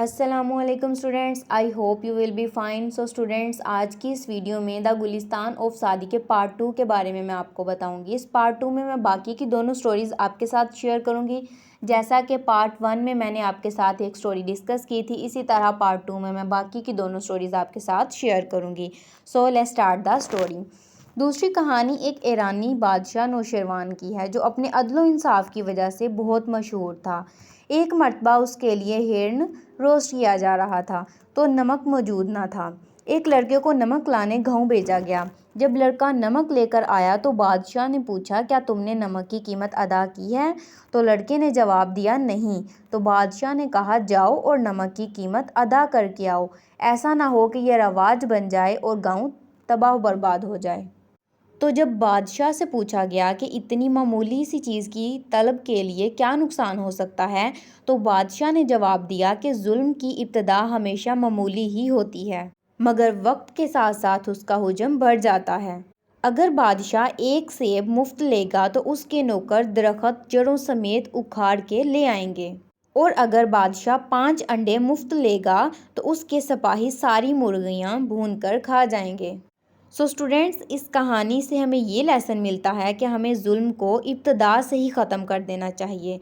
السلام علیکم students, I hope you will be fine. So students, آج کی اس ویڈیو میں دا گلستان آف سعدی کے پارٹ 2 کے بارے میں آپ کو بتاؤں گی۔ اس پارٹ 2 میں باقی کی دونوں سٹوریز آپ کے ساتھ شیئر کروں گی۔ جیسا کہ پارٹ 1 میں نے آپ کے ساتھ ایک سٹوری ڈسکس کی تھی، اسی طرح پارٹ 2 میں باقی کی دونوں سٹوریز آپ کے ساتھ شیئر کروں گی۔ So let's start the story. دوسری کہانی ایک ایرانی بادشاہ نوشیروان کی ہے جو اپنے عدل و انصاف کی وجہ سے بہت مشہور تھا۔ ایک مرتبہ اس کے لیے ہرن روسٹ کیا جا رہا تھا تو نمک موجود نہ تھا۔ ایک لڑکے کو نمک لانے گاؤں بھیجا گیا۔ جب لڑکا نمک لے کر آیا تو بادشاہ نے پوچھا، کیا تم نے نمک کی قیمت ادا کی ہے؟ تو لڑکے نے جواب دیا، نہیں۔ تو بادشاہ نے کہا، جاؤ اور نمک کی قیمت ادا کر کے آؤ، ایسا نہ ہو کہ یہ رواج بن جائے اور گاؤں تباہ و برباد ہو جائے۔ تو جب بادشاہ سے پوچھا گیا کہ اتنی معمولی سی چیز کی طلب کے لیے کیا نقصان ہو سکتا ہے، تو بادشاہ نے جواب دیا کہ ظلم کی ابتدا ہمیشہ معمولی ہی ہوتی ہے، مگر وقت کے ساتھ ساتھ اس کا حجم بڑھ جاتا ہے۔ اگر بادشاہ ایک سیب مفت لے گا تو اس کے نوکر درخت جڑوں سمیت اکھاڑ کے لے آئیں گے، اور اگر بادشاہ 5 انڈے مفت لے گا تو اس کے سپاہی ساری مرغیاں بھون کر کھا جائیں گے۔ سو اسٹوڈینٹس، اس کہانی سے ہمیں یہ لیسن ملتا ہے کہ ہمیں ظلم کو ابتدا سے ہی ختم کر دینا چاہیے،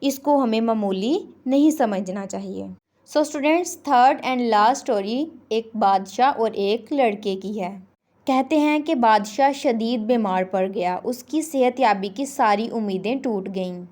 اس کو ہمیں معمولی نہیں سمجھنا چاہیے۔ So students, third and last story ایک بادشاہ اور ایک لڑکے کی ہے۔ کہتے ہیں کہ بادشاہ شدید بیمار پڑ گیا، اس کی صحت یابی کی ساری امیدیں ٹوٹ گئیں،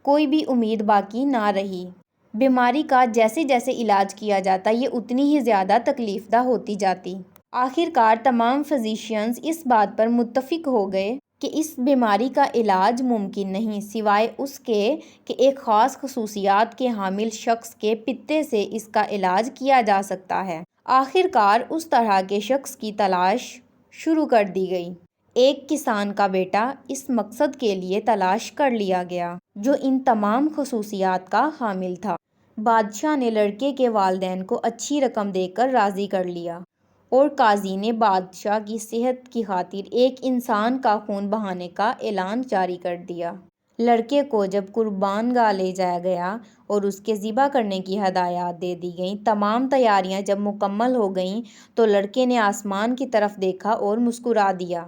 کوئی بھی امید باقی نہ رہی۔ بیماری کا جیسے جیسے علاج کیا جاتا یہ اتنی ہی زیادہ تکلیف دہ ہوتی جاتی۔ آخر کار تمام فزیشینز اس بات پر متفق ہو گئے کہ اس بیماری کا علاج ممکن نہیں، سوائے اس کے کہ ایک خاص خصوصیات کے حامل شخص کے پتے سے اس کا علاج کیا جا سکتا ہے۔ آخر کار اس طرح کے شخص کی تلاش شروع کر دی گئی۔ ایک کسان کا بیٹا اس مقصد کے لیے تلاش کر لیا گیا جو ان تمام خصوصیات کا حامل تھا۔ بادشاہ نے لڑکے کے والدین کو اچھی رقم دے کر راضی کر لیا، اور قاضی نے بادشاہ کی صحت کی خاطر ایک انسان کا خون بہانے کا اعلان جاری کر دیا۔ لڑکے کو جب قربان گاہ لے جایا گیا اور اس کے ذبح کرنے کی ہدایات دے دی گئیں، تمام تیاریاں جب مکمل ہو گئیں تو لڑکے نے آسمان کی طرف دیکھا اور مسکرا دیا۔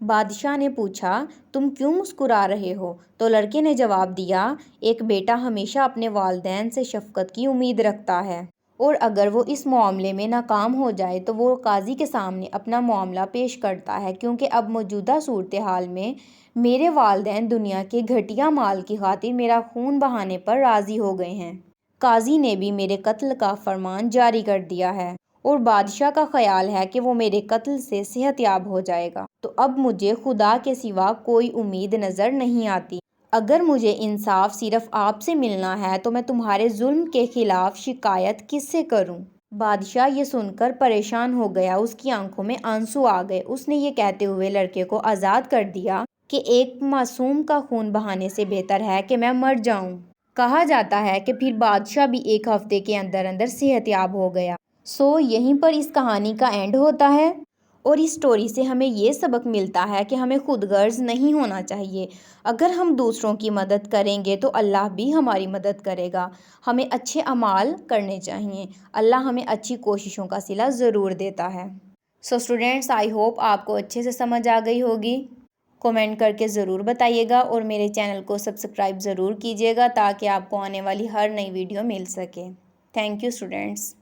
بادشاہ نے پوچھا، تم کیوں مسکرا رہے ہو؟ تو لڑکے نے جواب دیا، ایک بیٹا ہمیشہ اپنے والدین سے شفقت کی امید رکھتا ہے، اور اگر وہ اس معاملے میں ناکام ہو جائے تو وہ قاضی کے سامنے اپنا معاملہ پیش کرتا ہے، کیونکہ اب موجودہ صورتحال میں میرے والدین دنیا کے گھٹیا مال کی خاطر میرا خون بہانے پر راضی ہو گئے ہیں۔ قاضی نے بھی میرے قتل کا فرمان جاری کر دیا ہے، اور بادشاہ کا خیال ہے کہ وہ میرے قتل سے صحت یاب ہو جائے گا، تو اب مجھے خدا کے سوا کوئی امید نظر نہیں آتی۔ اگر مجھے انصاف صرف آپ سے ملنا ہے تو میں تمہارے ظلم کے خلاف شکایت کس سے کروں؟ بادشاہ یہ سن کر پریشان ہو گیا، اس کی آنکھوں میں آنسو آ گئے۔ اس نے یہ کہتے ہوئے لڑکے کو آزاد کر دیا کہ ایک معصوم کا خون بہانے سے بہتر ہے کہ میں مر جاؤں۔ کہا جاتا ہے کہ پھر بادشاہ بھی ایک ہفتے کے اندر اندر صحت یاب ہو گیا۔ سو یہیں پر اس کہانی کا اینڈ ہوتا ہے، اور اس سٹوری سے ہمیں یہ سبق ملتا ہے کہ ہمیں خود غرض نہیں ہونا چاہیے۔ اگر ہم دوسروں کی مدد کریں گے تو اللہ بھی ہماری مدد کرے گا۔ ہمیں اچھے اعمال کرنے چاہیے، اللہ ہمیں اچھی کوششوں کا صلہ ضرور دیتا ہے۔ سو اسٹوڈینٹس، آئی ہوپ آپ کو اچھے سے سمجھ آ گئی ہوگی۔ کومنٹ کر کے ضرور بتائیے گا، اور میرے چینل کو سبسکرائب ضرور کیجیے گا تاکہ آپ کو آنے والی ہر نئی ویڈیو مل سکے۔ Thank you students.